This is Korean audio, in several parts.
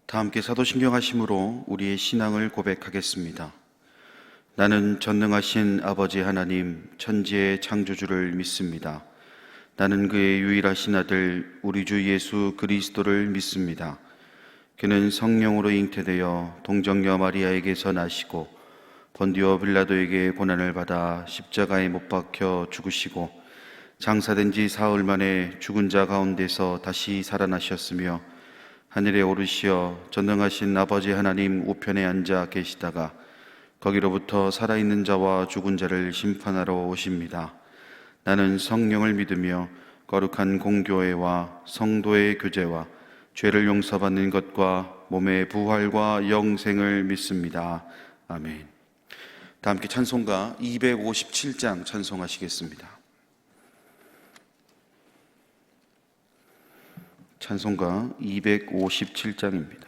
다 함께 사도신경 하심으로 우리의 신앙을 고백하겠습니다. 나는 전능하신 아버지 하나님 천지의 창조주를 믿습니다. 나는 그의 유일하신 아들 우리 주 예수 그리스도를 믿습니다. 그는 성령으로 잉태되어 동정녀 마리아에게서 나시고 본디오 빌라도에게 고난을 받아 십자가에 못 박혀 죽으시고 장사된 지 사흘 만에 죽은 자 가운데서 다시 살아나셨으며 하늘에 오르시어 전능하신 아버지 하나님 우편에 앉아 계시다가 거기로부터 살아있는 자와 죽은 자를 심판하러 오십니다. 나는 성령을 믿으며 거룩한 공교회와 성도의 교제와 죄를 용서받는 것과 몸의 부활과 영생을 믿습니다. 아멘. 다 함께 찬송가 257장 찬송하시겠습니다. 찬송가 257장입니다.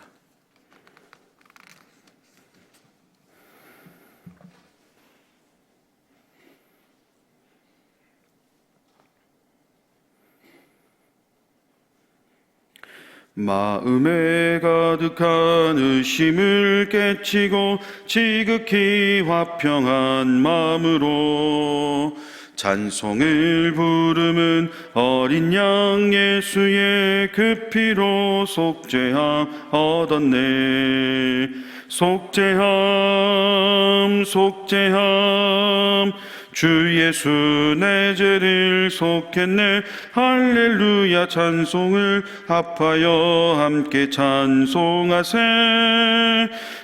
마음에 가득한 의심을 깨치고 지극히 화평한 마음으로 찬송을 부르는 어린 양 예수의 그 피로 속죄함 얻었네. 속죄함 속죄함 주 예수 내 죄를 속했네. 할렐루야 찬송을 합하여 함께 찬송하세.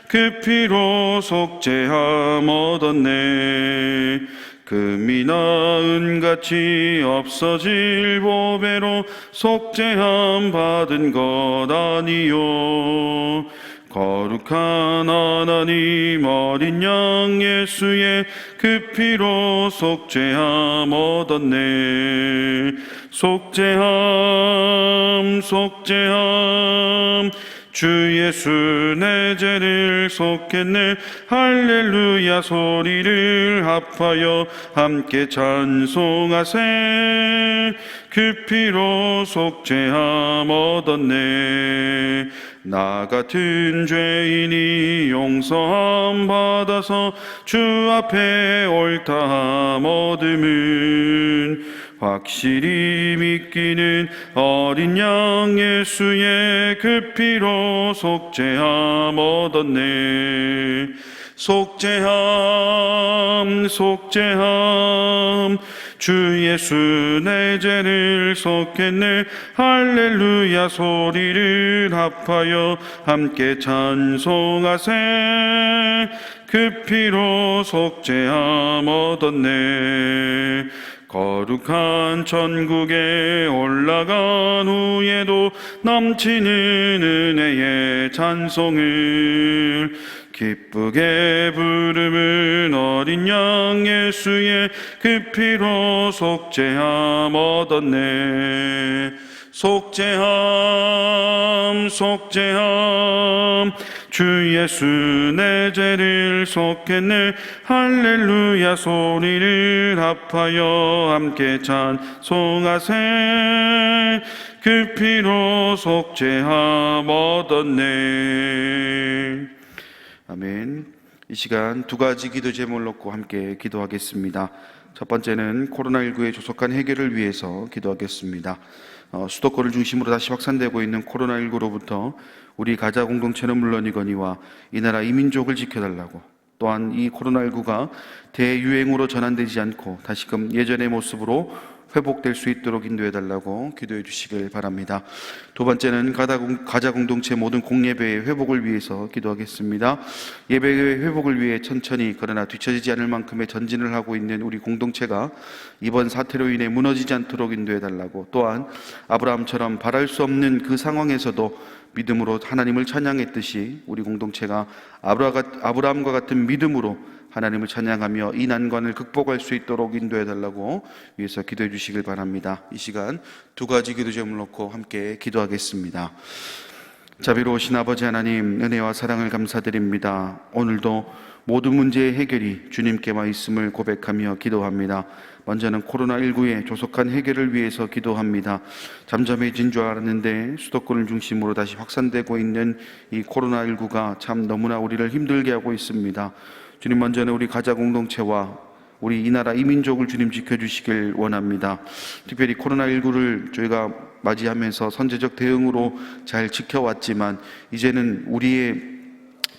그 피로 속죄함 얻었네. 금이나 은같이 없어질 보배로 속죄함 받은 것 아니요. 거룩한 하나님 어린 양 예수의 그 피로 속죄함 얻었네. 속죄함 속죄함 주 예수 내 죄를 속했네. 할렐루야 소리를 합하여 함께 찬송하세. 그 피로 속죄함 얻었네. 나 같은 죄인이 용서함 받아서 주 앞에 옳다함 얻음은 확실히 믿기는 어린 양 예수의 그 피로 속죄함 얻었네. 속죄함 속죄함 주 예수 내 죄를 속했네. 할렐루야 소리를 합하여 함께 찬송하세. 그 피로 속죄함 얻었네. 거룩한 천국에 올라간 후에도 넘치는 은혜의 찬송을 기쁘게 부르는 어린 양 예수의 그 피로 속죄함 얻었네. 속죄함 속죄함 주 예수 내 죄를 속했네. 할렐루야 소리를 합하여 함께 찬송하세. 그 피로 속죄함 얻었네. 아멘. 이 시간 두 가지 기도 제목을 놓고 함께 기도하겠습니다. 첫 번째는 코로나19의 조속한 해결을 위해서 기도하겠습니다. 수도권을 중심으로 다시 확산되고 있는 코로나19로부터 우리 가자 공동체는 물론이거니와 이 나라 이민족을 지켜달라고, 또한 이 코로나19가 대유행으로 전환되지 않고 다시금 예전의 모습으로 회복될 수 있도록 인도해달라고 기도해 주시길 바랍니다. 두 번째는 가자 공동체 모든 공예배의 회복을 위해서 기도하겠습니다. 예배의 회복을 위해 천천히 그러나 뒤처지지 않을 만큼의 전진을 하고 있는 우리 공동체가 이번 사태로 인해 무너지지 않도록 인도해달라고, 또한 아브라함처럼 바랄 수 없는 그 상황에서도 믿음으로 하나님을 찬양했듯이 우리 공동체가 아브라함과 같은 믿음으로 하나님을 찬양하며 이 난관을 극복할 수 있도록 인도해달라고 위해서 기도해 주시길 바랍니다. 이 시간 두 가지 기도 제목을 놓고 함께 기도하겠습니다. 자비로우신 아버지 하나님, 은혜와 사랑을 감사드립니다. 오늘도 모든 문제의 해결이 주님께만 있음을 고백하며 기도합니다. 먼저는 코로나19의 조속한 해결을 위해서 기도합니다. 잠잠해진 줄 알았는데 수도권을 중심으로 다시 확산되고 있는 이 코로나19가 참 너무나 우리를 힘들게 하고 있습니다. 주님, 먼저는 우리 가자 공동체와 우리 이 나라 이 민족을 주님 지켜주시길 원합니다. 특별히 코로나19를 저희가 맞이하면서 선제적 대응으로 잘 지켜왔지만 이제는 우리의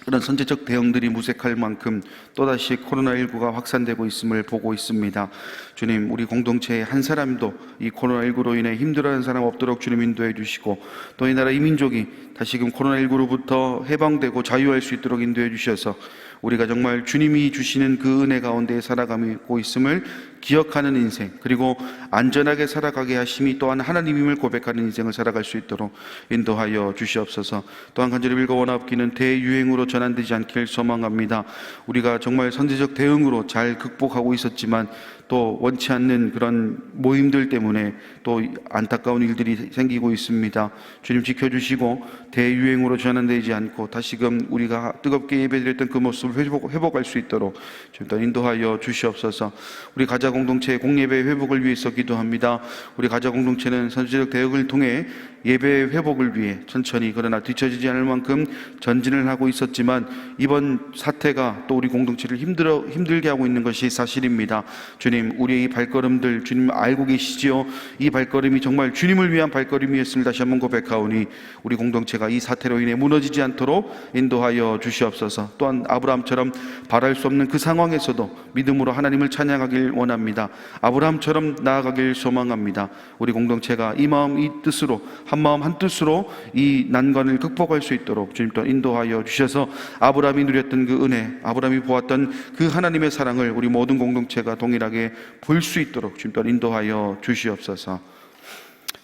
그런 선제적 대응들이 무색할 만큼 또다시 코로나19가 확산되고 있음을 보고 있습니다. 주님, 우리 공동체의 한 사람도 이 코로나19로 인해 힘들어하는 사람 없도록 주님 인도해 주시고, 또 이 나라 이 민족이 다시금 코로나19로부터 해방되고 자유할 수 있도록 인도해 주셔서 우리가 정말 주님이 주시는 그 은혜 가운데 살아가고 있음을 기억하는 인생, 그리고 안전하게 살아가게 하심이 또한 하나님임을 고백하는 인생을 살아갈 수 있도록 인도하여 주시옵소서. 또한 간절히 빌고 원하옵기는 대유행으로 전환되지 않길 소망합니다. 우리가 정말 선제적 대응으로 잘 극복하고 있었지만 또 원치 않는 그런 모임들 때문에 또 안타까운 일들이 생기고 있습니다. 주님 지켜주시고 대유행으로 전환되지 않고 다시금 우리가 뜨겁게 예배드렸던 그 모습을 회복할 수 있도록 좀 더 인도하여 주시옵소서. 우리 가자 공동체의 공예배 회복을 위해서 기도합니다. 우리 가자 공동체는 선제적 대응을 통해 예배 회복을 위해 천천히 그러나 뒤처지지 않을 만큼 전진을 하고 있었지만 이번 사태가 또 우리 공동체를 힘들게 하고 있는 것이 사실입니다. 주님, 우리의 이 발걸음들 주님 알고 계시지요? 이 발걸음이 정말 주님을 위한 발걸음이었음을 다시 한번 고백하오니 우리 공동체가 이 사태로 인해 무너지지 않도록 인도하여 주시옵소서. 또한 아브라함처럼 바랄 수 없는 그 상황에서도 믿음으로 하나님을 찬양하길 원합니다. 아브라함처럼 나아가길 소망합니다. 우리 공동체가 이 마음 이 뜻으로 한 마음 한 뜻으로 이 난관을 극복할 수 있도록 주님 또 인도하여 주셔서 아브라함이 누렸던 그 은혜, 아브라함이 보았던 그 하나님의 사랑을 우리 모든 공동체가 동일하게 볼 수 있도록 주님 또 인도하여 주시옵소서.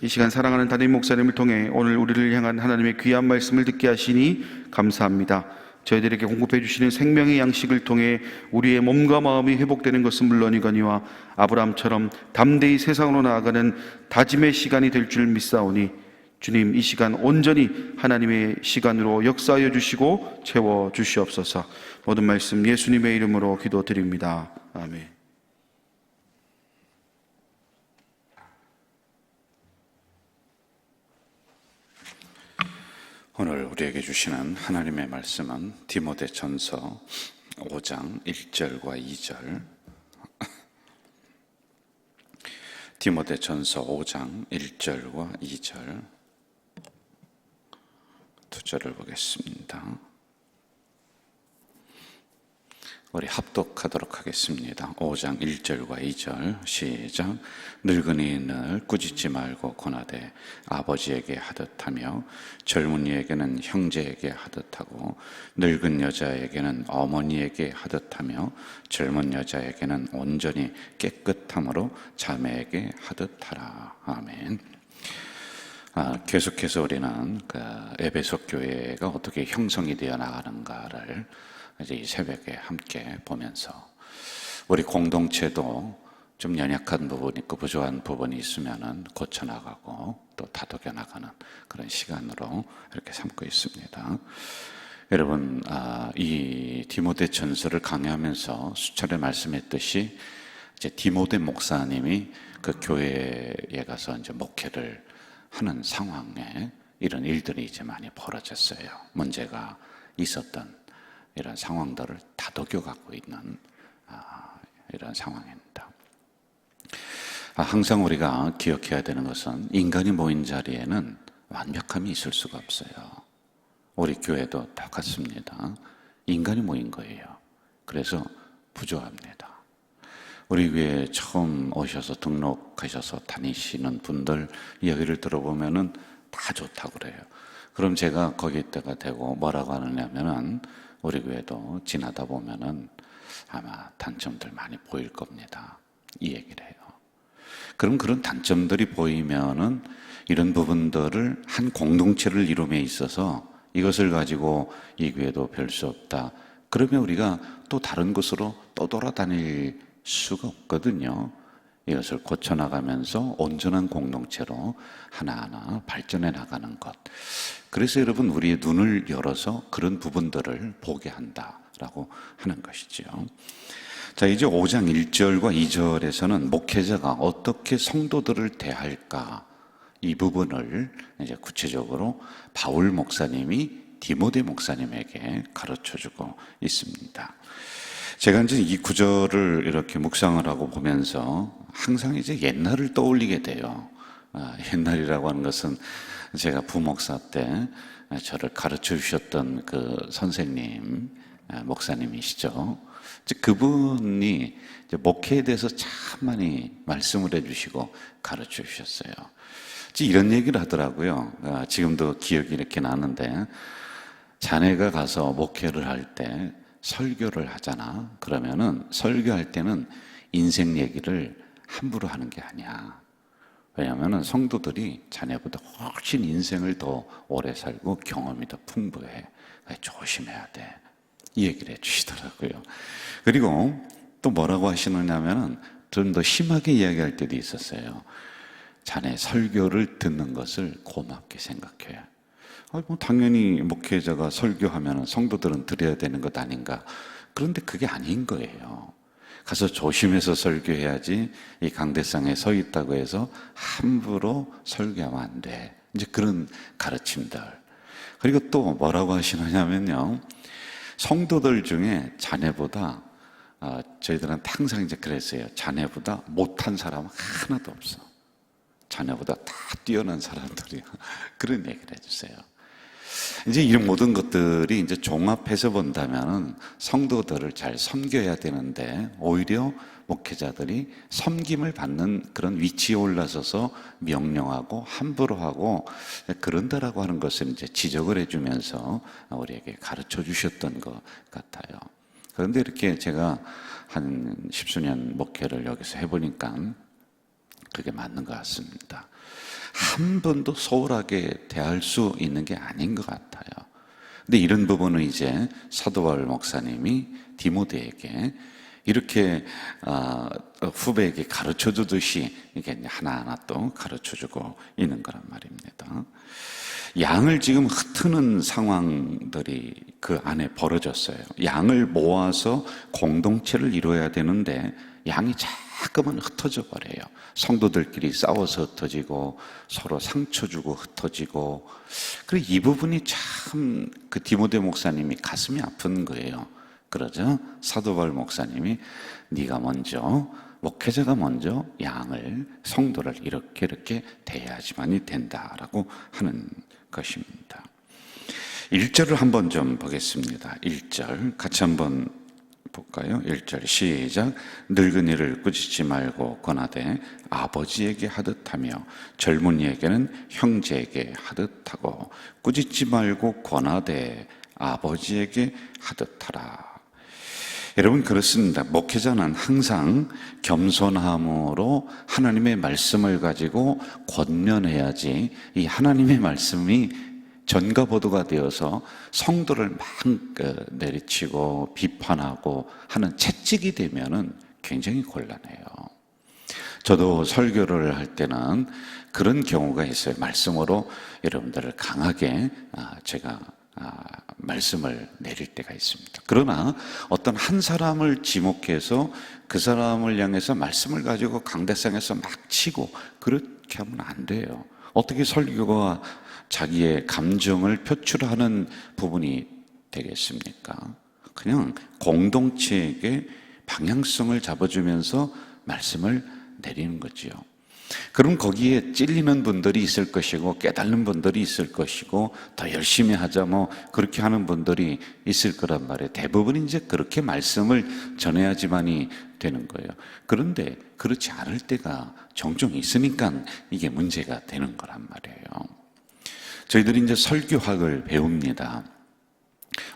이 시간 사랑하는 담임 목사님을 통해 오늘 우리를 향한 하나님의 귀한 말씀을 듣게 하시니 감사합니다. 저희들에게 공급해 주시는 생명의 양식을 통해 우리의 몸과 마음이 회복되는 것은 물론이거니와 아브라함처럼 담대히 세상으로 나아가는 다짐의 시간이 될 줄 믿사오니 주님, 이 시간 온전히 하나님의 시간으로 역사하여 주시고 채워 주시옵소서. 모든 말씀 예수님의 이름으로 기도드립니다. 아멘. 오늘 우리에게 주시는 하나님의 말씀은 디모데전서 5장 1절과 2절. 디모데전서 5장 1절과 2절 두 절을 보겠습니다. 우리 합독하도록 하겠습니다. 5장 1절과 2절 시작. 늙은이는 꾸짖지 말고 권하되 아버지에게 하듯하며 젊은이에게는 형제에게 하듯하고 늙은 여자에게는 어머니에게 하듯하며 젊은 여자에게는 온전히 깨끗함으로 자매에게 하듯하라. 아멘. 계속해서 우리는 에베소 교회가 어떻게 형성이 되어 나가는가를 이제 이 새벽에 함께 보면서 우리 공동체도 좀 연약한 부분이 있고 부족한 부분이 있으면은 고쳐나가고 또 다독여 나가는 그런 시간으로 이렇게 삼고 있습니다. 여러분, 이 디모데전서를 강의하면서 수차례 말씀했듯이 이제 디모데 목사님이 그 교회에 가서 이제 목회를 하는 상황에 이런 일들이 이제 많이 벌어졌어요. 문제가 있었던 이런 상황들을 다독여 갖고 있는 이런 상황입니다. 항상 우리가 기억해야 되는 것은 인간이 모인 자리에는 완벽함이 있을 수가 없어요. 우리 교회도 똑같습니다. 인간이 모인 거예요. 그래서 부족합니다. 우리 교회에 처음 오셔서 등록하셔서 다니시는 분들 이야기를 들어보면은 다 좋다고 그래요. 그럼 제가 거기다가 대고 뭐라고 하느냐면은 우리 교회도 지나다 보면은 아마 단점들 많이 보일 겁니다. 이 얘기를 해요. 그럼 그런 단점들이 보이면은 이런 부분들을 한 공동체를 이룸에 있어서 이것을 가지고 이 교회도 별 수 없다. 그러면 우리가 또 다른 곳으로 또 돌아다닐 수가 없거든요. 이것을 고쳐나가면서 온전한 공동체로 하나하나 발전해 나가는 것. 그래서 여러분, 우리의 눈을 열어서 그런 부분들을 보게 한다 된다라고 하는 것이죠. 자, 이제 5장 1절과 2절에서는 목회자가 어떻게 성도들을 대할까, 이 부분을 이제 구체적으로 바울 목사님이 디모데 목사님에게 가르쳐 주고 있습니다. 제가 이제 이 구절을 이렇게 묵상을 하고 보면서 항상 이제 옛날을 떠올리게 돼요. 옛날이라고 하는 것은 제가 부목사 때 저를 가르쳐 주셨던 그 선생님, 목사님이시죠. 그분이 이제 목회에 대해서 참 많이 말씀을 해주시고 가르쳐 주셨어요. 이런 얘기를 하더라고요. 지금도 기억이 이렇게 나는데, 자네가 가서 목회를 할 때 설교를 하잖아. 그러면은 설교할 때는 인생 얘기를 함부로 하는 게 아니야. 왜냐하면 성도들이 자네보다 훨씬 인생을 더 오래 살고 경험이 더 풍부해. 조심해야 돼. 이 얘기를 해주시더라고요. 그리고 또 뭐라고 하시느냐면은 좀 더 심하게 이야기할 때도 있었어요. 자네 설교를 듣는 것을 고맙게 생각해. 당연히 목회자가 설교하면 성도들은 들어야 되는 것 아닌가. 그런데 그게 아닌 거예요. 가서 조심해서 설교해야지, 이 강대상에 서 있다고 해서 함부로 설교하면 안 돼. 이제 그런 가르침들. 그리고 또 뭐라고 하시느냐면요, 성도들 중에 자네보다, 저희들은 항상 이제 그랬어요. 자네보다 못한 사람 하나도 없어. 자네보다 다 뛰어난 사람들이야. 그런 얘기를 해주세요. 이제 이런 모든 것들이 이제 종합해서 본다면 성도들을 잘 섬겨야 되는데, 오히려 목회자들이 섬김을 받는 그런 위치에 올라서서 명령하고 함부로 하고 그런다라고 하는 것을 이제 지적을 해주면서 우리에게 가르쳐 주셨던 것 같아요. 그런데 이렇게 제가 한 십수년 목회를 여기서 해보니까 그게 맞는 것 같습니다. 한 번도 소홀하게 대할 수 있는 게 아닌 것 같아요. 근데 이런 부분은 이제 사도 바울 목사님이 디모데에게 이렇게 후배에게 가르쳐 주듯이 이게 하나하나 또 가르쳐 주고 있는 거란 말입니다. 양을 지금 흩트는 상황들이 그 안에 벌어졌어요. 양을 모아서 공동체를 이루어야 되는데 양이 자꾸만 흩어져 버려요. 성도들끼리 싸워서 흩어지고 서로 상처 주고 흩어지고. 그리고 이 부분이 참 그 디모데 목사님이 가슴이 아픈 거예요. 그러자 사도 바울 목사님이 네가 먼저, 목회자가 먼저 양을, 성도를 이렇게 대해야지만이 된다라고 하는 것입니다. 1절을 한번 좀 보겠습니다. 1절 같이 한번 볼까요? 1절 시작. 늙은이를 꾸짖지 말고 권하되 아버지에게 하듯하며 젊은이에게는 형제에게 하듯하고 꾸짖지 말고 권하되 아버지에게 하듯하라. 여러분, 그렇습니다. 목회자는 항상 겸손함으로 하나님의 말씀을 가지고 권면해야지, 이 하나님의 말씀이 전가보도가 되어서 성도를 막 내리치고 비판하고 하는 채찍이 되면은 굉장히 곤란해요. 저도 설교를 할 때는 그런 경우가 있어요. 말씀으로 여러분들을 강하게 제가 말씀을 내릴 때가 있습니다. 그러나 어떤 한 사람을 지목해서 그 사람을 향해서 말씀을 가지고 강대상에서 막 치고 그렇게 하면 안 돼요. 어떻게 설교가 자기의 감정을 표출하는 부분이 되겠습니까? 그냥 공동체에게 방향성을 잡아주면서 말씀을 내리는 거지요. 그럼 거기에 찔리는 분들이 있을 것이고 깨닫는 분들이 있을 것이고 더 열심히 하자 뭐 그렇게 하는 분들이 있을 거란 말이에요. 대부분 이제 그렇게 말씀을 전해야지만이 되는 거예요. 그런데 그렇지 않을 때가 종종 있으니까 이게 문제가 되는 거란 말이에요. 저희들이 이제 설교학을 배웁니다.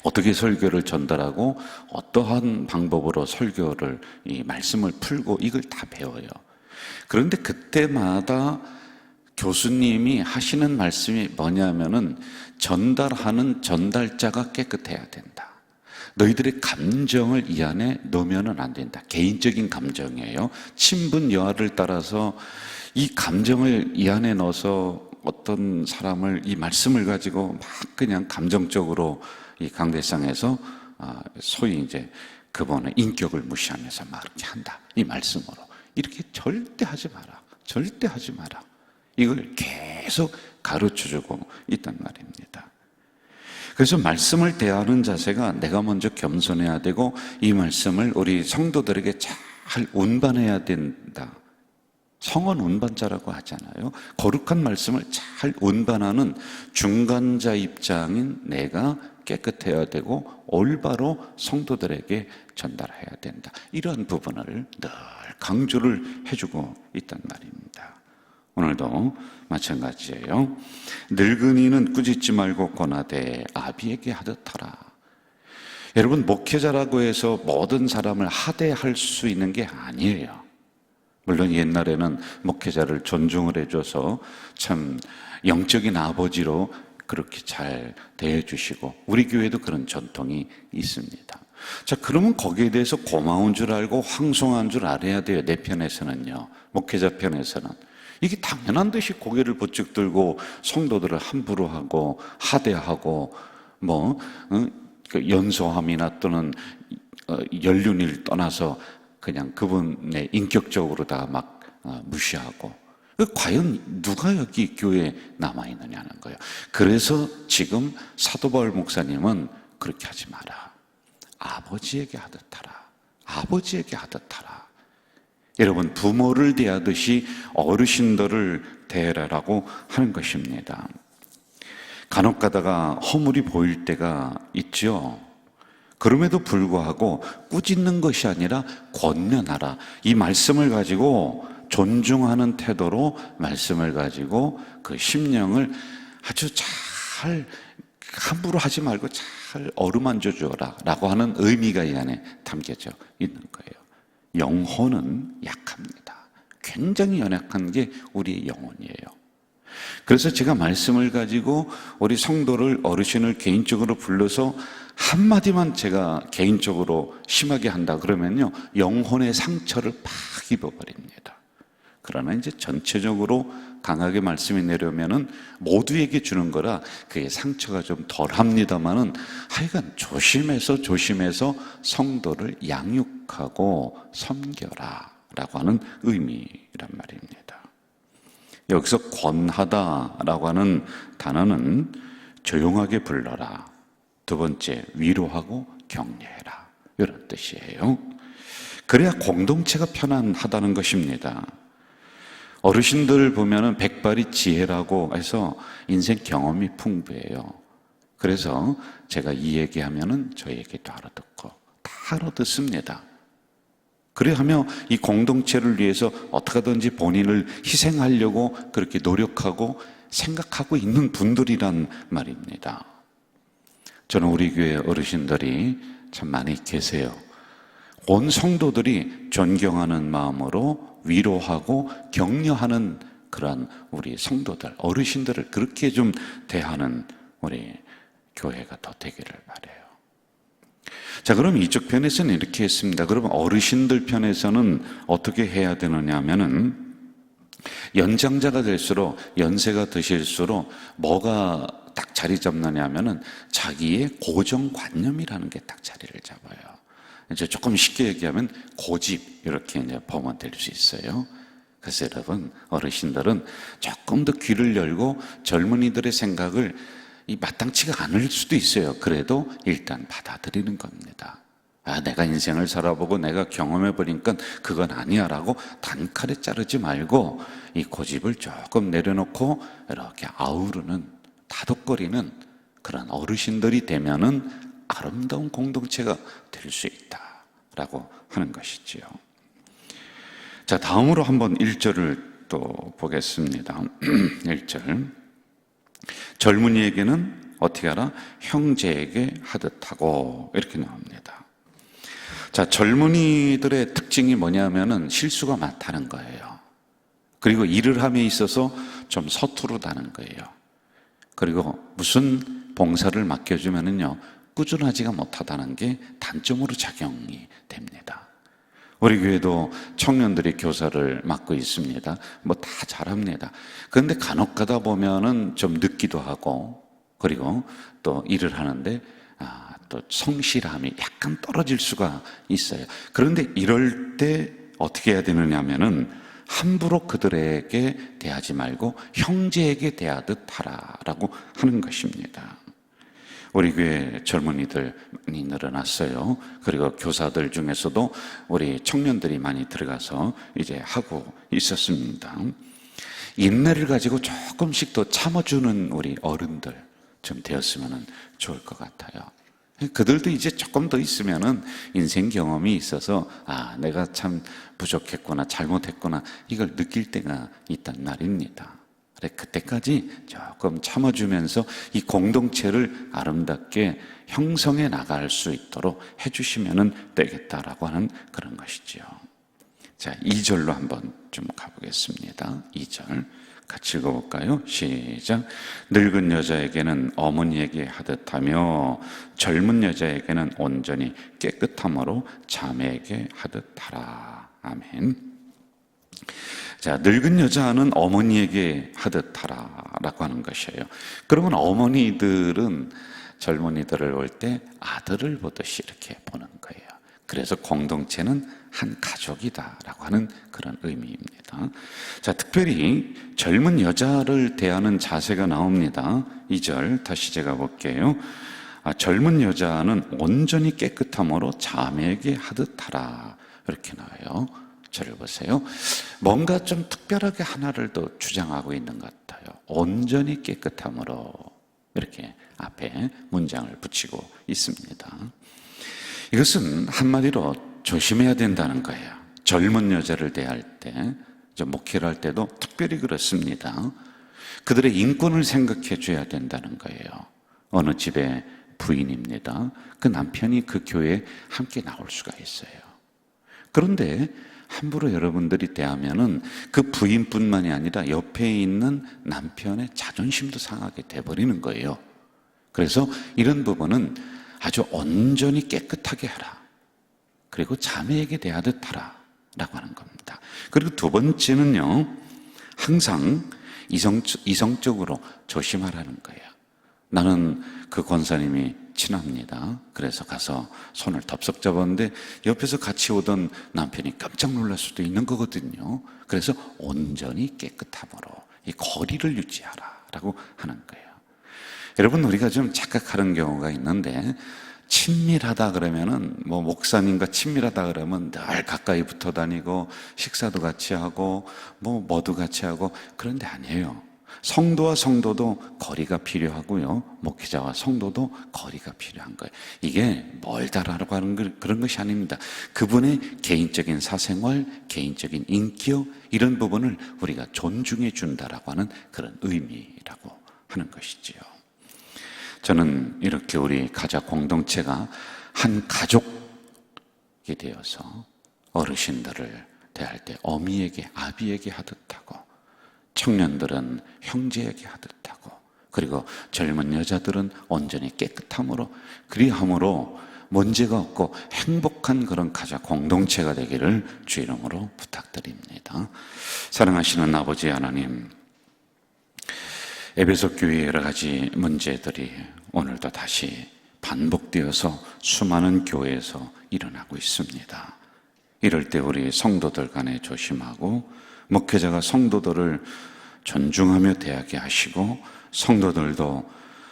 어떻게 설교를 전달하고 어떠한 방법으로 설교를, 이 말씀을 풀고 이걸 다 배워요. 그런데 그때마다 교수님이 하시는 말씀이 뭐냐면은 전달하는 전달자가 깨끗해야 된다. 너희들의 감정을 이 안에 넣으면 안 된다. 개인적인 감정이에요. 친분 여하를 따라서 이 감정을 이 안에 넣어서 어떤 사람을 이 말씀을 가지고 막 그냥 감정적으로 이 강대상에서 소위 이제 그분의 인격을 무시하면서 막 이렇게 한다. 이 말씀으로. 이렇게 절대 하지 마라. 절대 하지 마라. 이걸 계속 가르쳐주고 있단 말입니다. 그래서 말씀을 대하는 자세가 내가 먼저 겸손해야 되고 이 말씀을 우리 성도들에게 잘 운반해야 된다. 성은 운반자라고 하잖아요. 거룩한 말씀을 잘 운반하는 중간자 입장인 내가 깨끗해야 되고 올바로 성도들에게 전달해야 된다. 이러한 부분을 늘 강조를 해주고 있단 말입니다. 오늘도 마찬가지예요. 늙은이는 꾸짖지 말고 권하되 아비에게 하듯 하라. 여러분, 목회자라고 해서 모든 사람을 하대할 수 있는 게 아니에요. 물론 옛날에는 목회자를 존중을 해줘서 참 영적인 아버지로 그렇게 잘 대해주시고 우리 교회도 그런 전통이 있습니다. 자, 그러면 거기에 대해서 고마운 줄 알고 황송한 줄 알아야 돼요. 내 편에서는요. 목회자 편에서는. 이게 당연한 듯이 고개를 부쩍 들고 성도들을 함부로 하고 하대하고 그 연소함이나 또는 연륜을 떠나서 그냥 그분의 인격적으로 다 막 무시하고, 과연 누가 여기 교회에 남아있느냐는 거예요. 그래서 지금 사도 바울 목사님은 그렇게 하지 마라. 아버지에게 하듯 하라. 아버지에게 하듯 하라. 여러분, 부모를 대하듯이 어르신들을 대하라고 하는 것입니다. 간혹 가다가 허물이 보일 때가 있죠. 그럼에도 불구하고 꾸짖는 것이 아니라 권면하라. 이 말씀을 가지고 존중하는 태도로 말씀을 가지고 그 심령을 아주 잘 함부로 하지 말고 잘 어루만져 주어라 라고 하는 의미가 이 안에 담겨져 있는 거예요. 영혼은 약합니다. 굉장히 연약한 게 우리의 영혼이에요. 그래서 제가 말씀을 가지고 우리 성도를, 어르신을 개인적으로 불러서 한마디만 제가 개인적으로 심하게 한다 그러면요, 영혼의 상처를 팍 입어버립니다. 그러나 이제 전체적으로 강하게 말씀이 내려오면은 모두에게 주는 거라 그게 상처가 좀 덜 합니다만은 하여간 조심해서 성도를 양육하고 섬겨라 라고 하는 의미란 말입니다. 여기서 권하다라고 하는 단어는 조용하게 불러라. 두 번째, 위로하고 격려해라. 이런 뜻이에요. 그래야 공동체가 편안하다는 것입니다. 어르신들 보면은 백발이 지혜라고 해서 인생 경험이 풍부해요. 그래서 제가 이 얘기하면은 저 얘기도 알아듣고 다 알아듣습니다. 그래 하며 이 공동체를 위해서 어떻게든지 본인을 희생하려고 그렇게 노력하고 생각하고 있는 분들이란 말입니다. 저는 우리 교회 어르신들이 참 많이 계세요. 온 성도들이 존경하는 마음으로 위로하고 격려하는 그런 우리 성도들, 어르신들을 그렇게 좀 대하는 우리 교회가 더 되기를 바라요. 자, 그럼 이쪽 편에서는 이렇게 했습니다. 그러면 어르신들 편에서는 어떻게 해야 되느냐 하면은 연장자가 될수록, 연세가 드실수록 뭐가 딱 자리 잡느냐 하면은 자기의 고정관념이라는 게 딱 자리를 잡아요. 이제 조금 쉽게 얘기하면 고집, 이렇게 이제 보면 될 수 있어요. 그래서 여러분, 어르신들은 조금 더 귀를 열고 젊은이들의 생각을 마땅치가 않을 수도 있어요. 그래도 일단 받아들이는 겁니다. 내가 인생을 살아보고 내가 경험해보니까 그건 아니야 라고 단칼에 자르지 말고 이 고집을 조금 내려놓고 이렇게 아우르는, 다독거리는 그런 어르신들이 되면은 아름다운 공동체가 될 수 있다라고 하는 것이지요. 자, 다음으로 한번 1절을 또 보겠습니다. 1절. 젊은이에게는 어떻게 하라? 형제에게 하듯 하고, 이렇게 나옵니다. 자, 젊은이들의 특징이 뭐냐면은 실수가 많다는 거예요. 그리고 일을 함에 있어서 좀 서투르다는 거예요. 그리고 무슨 봉사를 맡겨주면은요, 꾸준하지가 못하다는 게 단점으로 작용이 됩니다. 우리 교회도 청년들이 교사를 맡고 있습니다. 뭐 다 잘합니다. 그런데 간혹 가다 보면은 좀 늦기도 하고, 그리고 또 일을 하는데 또 또 성실함이 약간 떨어질 수가 있어요. 그런데 이럴 때 어떻게 해야 되느냐 하면은 함부로 그들에게 대하지 말고 형제에게 대하듯 하라라고 하는 것입니다. 우리 교회 젊은이들 많이 늘어났어요. 그리고 교사들 중에서도 우리 청년들이 많이 들어가서 이제 하고 있었습니다. 인내를 가지고 조금씩 더 참아주는 우리 어른들 좀 되었으면 좋을 것 같아요. 그들도 이제 조금 더 있으면은 인생 경험이 있어서 내가 참 부족했구나, 잘못했구나 이걸 느낄 때가 있단 말입니다. 그때까지 조금 참아주면서 이 공동체를 아름답게 형성해 나갈 수 있도록 해주시면 되겠다라고 하는 그런 것이죠. 자, 2절로 한번 좀 가보겠습니다. 2절 같이 읽어볼까요? 시작. 늙은 여자에게는 어머니에게 하듯하며 젊은 여자에게는 온전히 깨끗함으로 자매에게 하듯하라. 아멘. 자, 늙은 여자는 어머니에게 하듯하라라고 하는 것이에요. 그러면 어머니들은 젊은이들을 볼 때 아들을 보듯이 이렇게 보는 거예요. 그래서 공동체는 한 가족이다라고 하는 그런 의미입니다. 자, 특별히 젊은 여자를 대하는 자세가 나옵니다. 2절 다시 제가 볼게요. 젊은 여자는 온전히 깨끗함으로 자매에게 하듯하라 이렇게 나와요. 저를 보세요. 뭔가 좀 특별하게 하나를 더 주장하고 있는 것 같아요. 온전히 깨끗함으로 이렇게 앞에 문장을 붙이고 있습니다. 이것은 한마디로 조심해야 된다는 거예요. 젊은 여자를 대할 때, 목회를 할 때도 특별히 그렇습니다. 그들의 인권을 생각해 줘야 된다는 거예요. 어느 집의 부인입니다. 그 남편이 그 교회에 함께 나올 수가 있어요. 그런데 함부로 여러분들이 대하면은 그 부인뿐만이 아니라 옆에 있는 남편의 자존심도 상하게 돼버리는 거예요. 그래서 이런 부분은 아주 온전히 깨끗하게 하라. 그리고 자매에게 대하듯 하라 라고 하는 겁니다. 그리고 두 번째는요, 항상 이성적으로 조심하라는 거예요. 나는 그 권사님이 친합니다. 그래서 가서 손을 덥석 잡았는데 옆에서 같이 오던 남편이 깜짝 놀랄 수도 있는 거거든요. 그래서 온전히 깨끗함으로 이 거리를 유지하라라고 하는 거예요. 여러분, 우리가 좀 착각하는 경우가 있는데 친밀하다 그러면은 목사님과 친밀하다 그러면 늘 가까이 붙어 다니고 식사도 같이 하고 뭐도 같이 하고, 그런데 아니에요. 성도와 성도도 거리가 필요하고요, 목회자와 성도도 거리가 필요한 거예요. 이게 멀다라고 하는 그런 것이 아닙니다. 그분의 개인적인 사생활, 개인적인 인격, 이런 부분을 우리가 존중해 준다라고 하는 그런 의미라고 하는 것이지요. 저는 이렇게 우리 가자 공동체가 한 가족이 되어서 어르신들을 대할 때 어미에게, 아비에게 하듯하고, 청년들은 형제에게 하듯하고, 그리고 젊은 여자들은 온전히 깨끗함으로, 그리함으로 문제가 없고 행복한 그런 가자 공동체가 되기를 주 이름으로 부탁드립니다. 사랑하시는 아버지 하나님, 에베소 교회의 여러 가지 문제들이 오늘도 다시 반복되어서 수많은 교회에서 일어나고 있습니다. 이럴 때 우리 성도들 간에 조심하고, 목회자가 성도들을 존중하며 대하게 하시고, 성도들도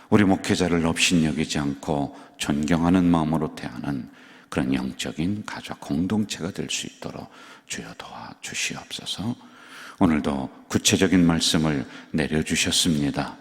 우리 목회자를 업신여기지 않고 존경하는 마음으로 대하는 그런 영적인 가족 공동체가 될 수 있도록 주여 도와주시옵소서. 오늘도 구체적인 말씀을 내려주셨습니다.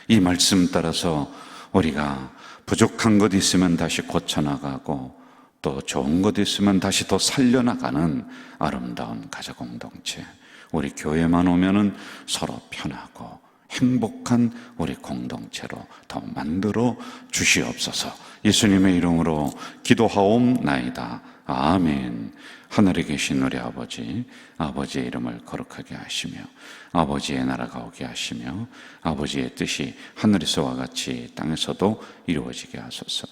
이 말씀 따라서 우리가 부족한 것 있으면 다시 고쳐나가고, 또 좋은 것 있으면 다시 더 살려나가는 아름다운 가족 공동체, 우리 교회만 오면은 서로 편하고 행복한 우리 공동체로 더 만들어 주시옵소서. 예수님의 이름으로 기도하옵나이다. 아멘. 하늘에 계신 우리 아버지, 아버지의 이름을 거룩하게 하시며 아버지의 나라가 오게 하시며 아버지의 뜻이 하늘에서와 같이 땅에서도 이루어지게 하소서.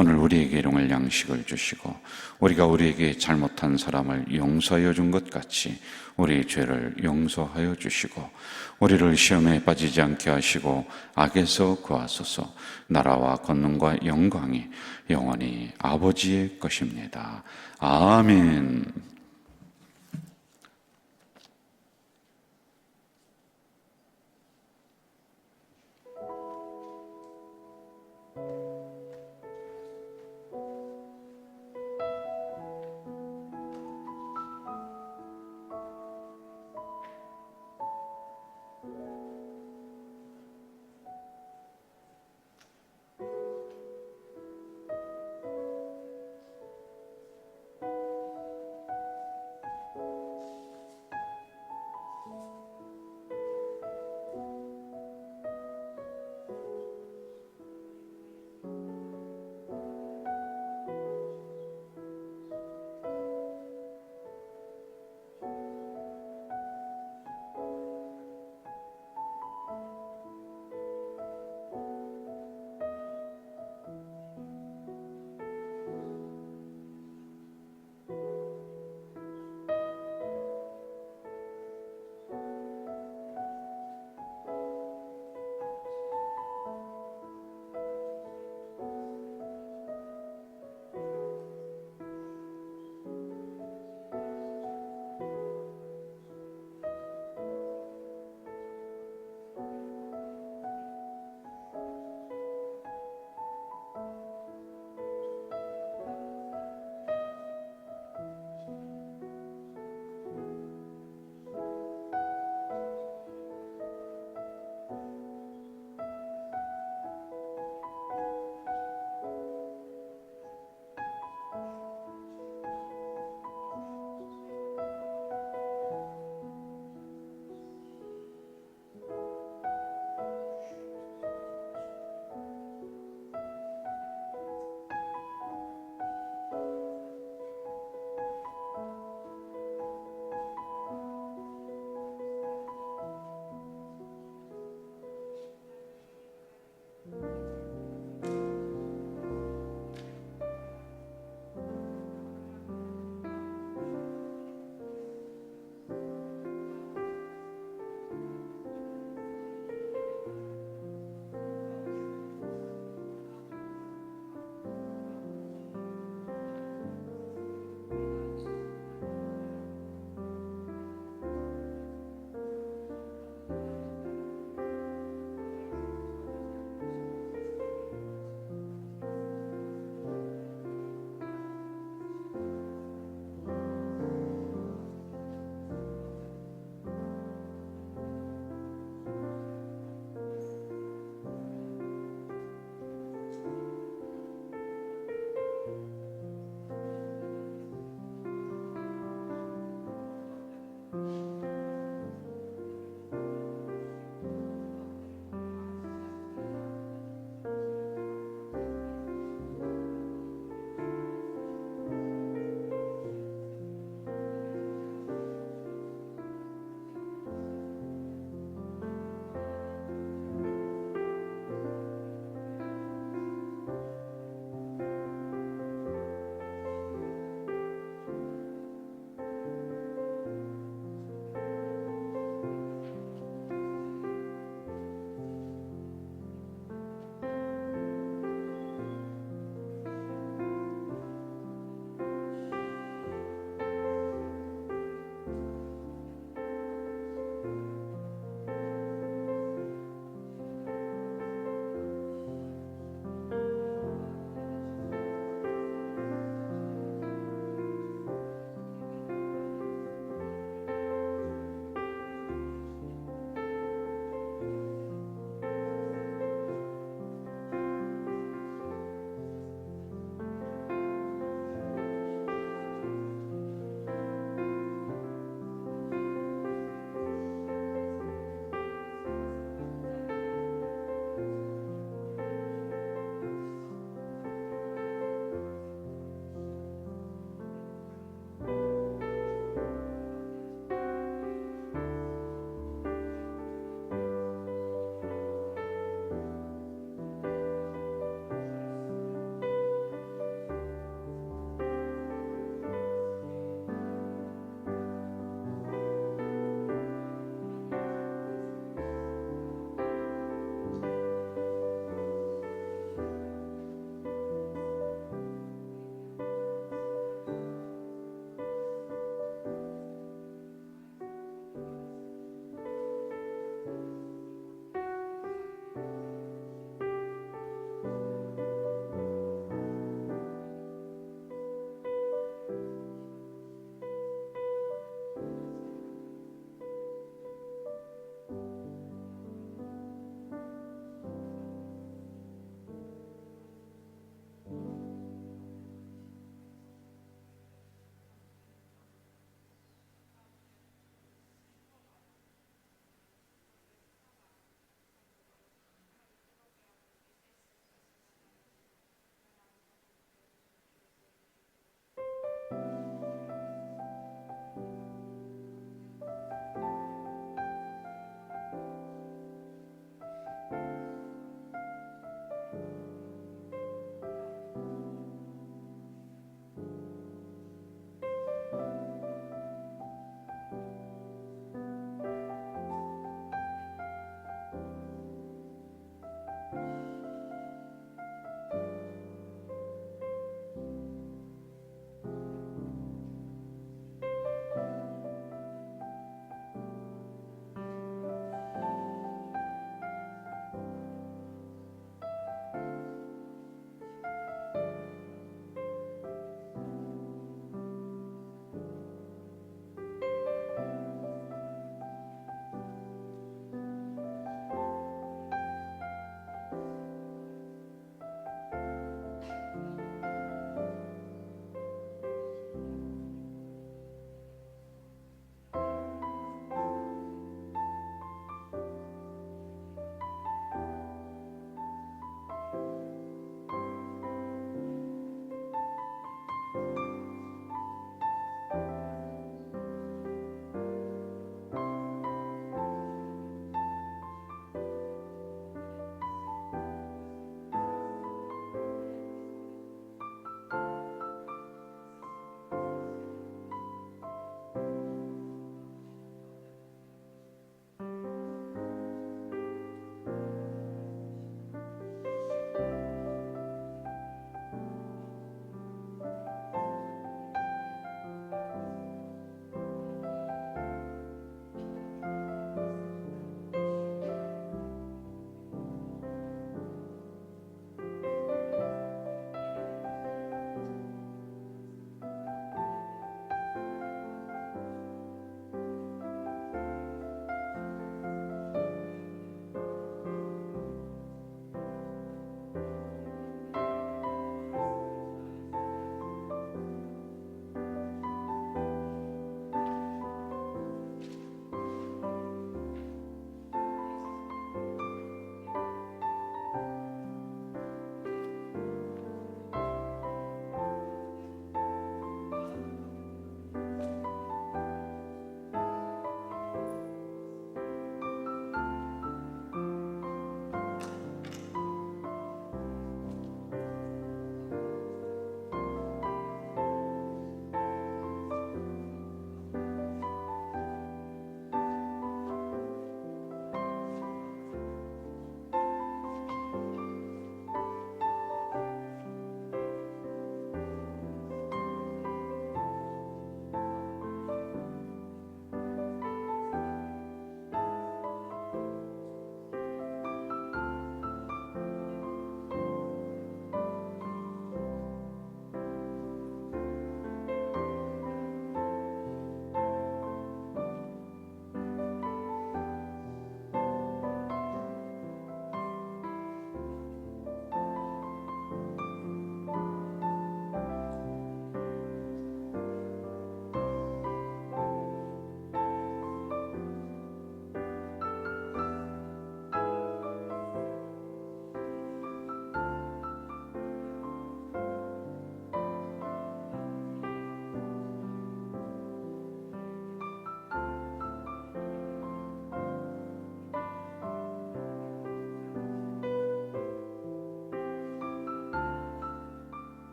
오늘 우리에게 일용할 양식을 주시고 우리가 우리에게 잘못한 사람을 용서하여 준 것 같이 우리 죄를 용서하여 주시고 우리를 시험에 빠지지 않게 하시고 악에서 구하소서. 나라와 권능과 영광이 영원히 아버지의 것입니다. 아멘.